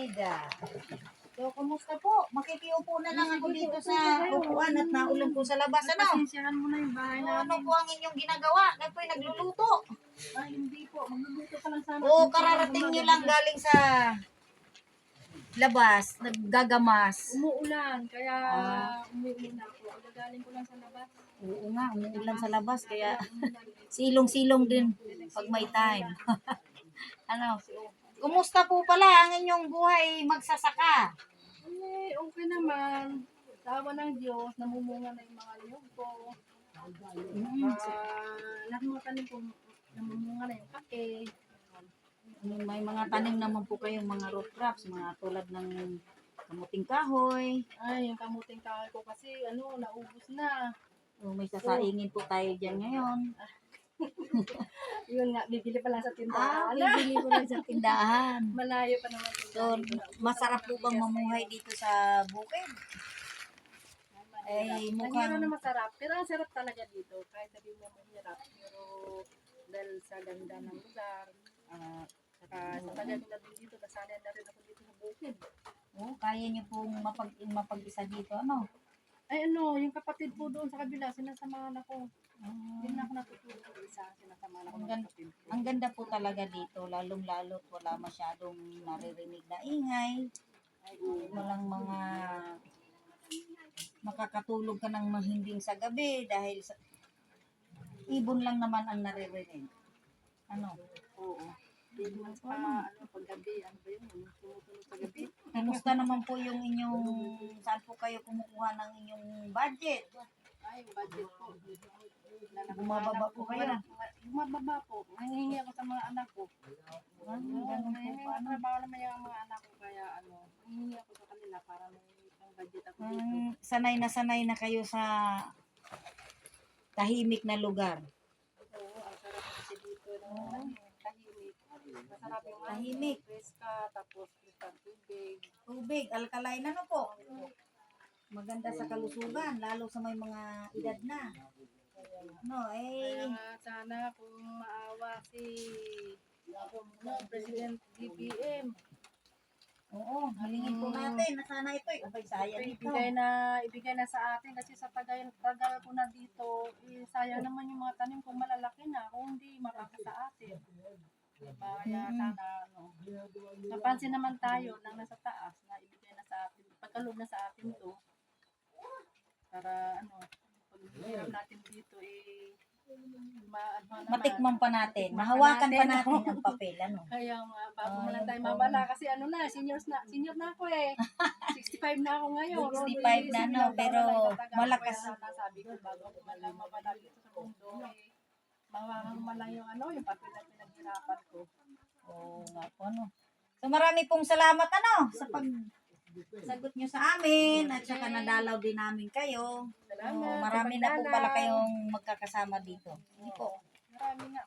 amiga. So, kumusta po? Makikiupo na lang ako dito sa upuan at naulan po sa labas. Ano? Pasensyahan mo na yung bahay Ano namin. po ang inyong ginagawa? Kayo po'y nagluluto. Ay, hindi po. Magluluto pa lang sana. Oo, kararating nyo lang galing sa labas, naggagamas. Umuulan, kaya umuulan na ako. Gagaling ko lang sa labas. Oo nga, umuulan sa labas, kaya silong-silong din pag may time. Ano? Kumusta po pala ang inyong buhay magsasaka? Eh, okay naman. Tawa ng Diyos, namumunga na yung mga niyog ko. Lahat mga tanim ko, namumunga na yung kake. May mga tanim naman po kayong mga root crops, mga tulad ng kamuting kahoy. Ay, yung kamuting kahoy ko kasi, naubos na. O may sasaingin po tayo dyan ngayon. Yun nga, bibili pa lang sa tindahan. Bibili ko lang sa tindahan. Malayo pa naman. So, masarap po bang mamuhay dito sa bukid? Eh, mukhang... na masarap. Pero ang sarap talaga dito. Kahit sabihin mo mahirap. Pero dahil sa ganda ng lugar, saka sa tagal ko na din dito, nasanay na rin ako dito sa bukid. Oh, kaya niyo pong mapag-isa dito, ano? Ay yung kapatid po doon sa kabila, sinasamahan ako. Hindi na ako natutulog sa isa, sinasamahan ako ng kapatid ko. Ang ganda po talaga dito, lalong-lalo wala masyadong naririnig na ingay. Walang mga makakatulog ka ng mahinding sa gabi dahil sa ibon lang naman ang naririnig. Ano? Oo. Ibon pa, paggabi, ano ba yun? Tumutunog sa gabi. Kamusta naman po yung inyong, saan po kayo kumukuha ng inyong budget? Ay, budget po. Bumababa po kayo? Bumababa po. Nangihingi ako sa mga anak ko. Ganun po po, ano? Trabaho naman yung mga anak ko, kaya nangihingi ako sa kanila para may pang budget ako dito. Sanay na kayo sa tahimik na lugar. Oo, ang sarap kasi dito. Tahimik. Masarap yung Tahimik. Preska, tapos preskang tubig. Tubig, alkaline, ano po? Maganda sa kalusugan, lalo sa may mga edad na. Kaya nga sana kung maawa si President BBM. Oo, hilingin po natin na sana ito'y abay sayang ito. Ibigay na sa atin kasi sa tagal ko na dito, sayang naman yung mga tanim kung malalaki na, kung hindi makaka sa atin. Diba? Kaya sana, napansin naman tayo nang nasa taas na ibigay na sa atin, pagkaloob na sa atin to, para pag-hirap natin dito, matikman pa natin, mahawakan pa natin ang papel, ano? Kaya nga, bago mo lang tayo mabala, kasi senior na ako eh. 65 na ako ngayon. 65 na, no? Pero malakas. Sabi ko, bago ako malang mabala dito sa mundo, mawakan mo lang yung papel na pinaghirapan ko. Oo nga po, ano? So marami pong salamat, ano, sa pagsagot nyo sa amin at saka nadalaw din namin kayo. Salamat. Marami na po pala kayong magkakasama dito. Hindi po. Marami na.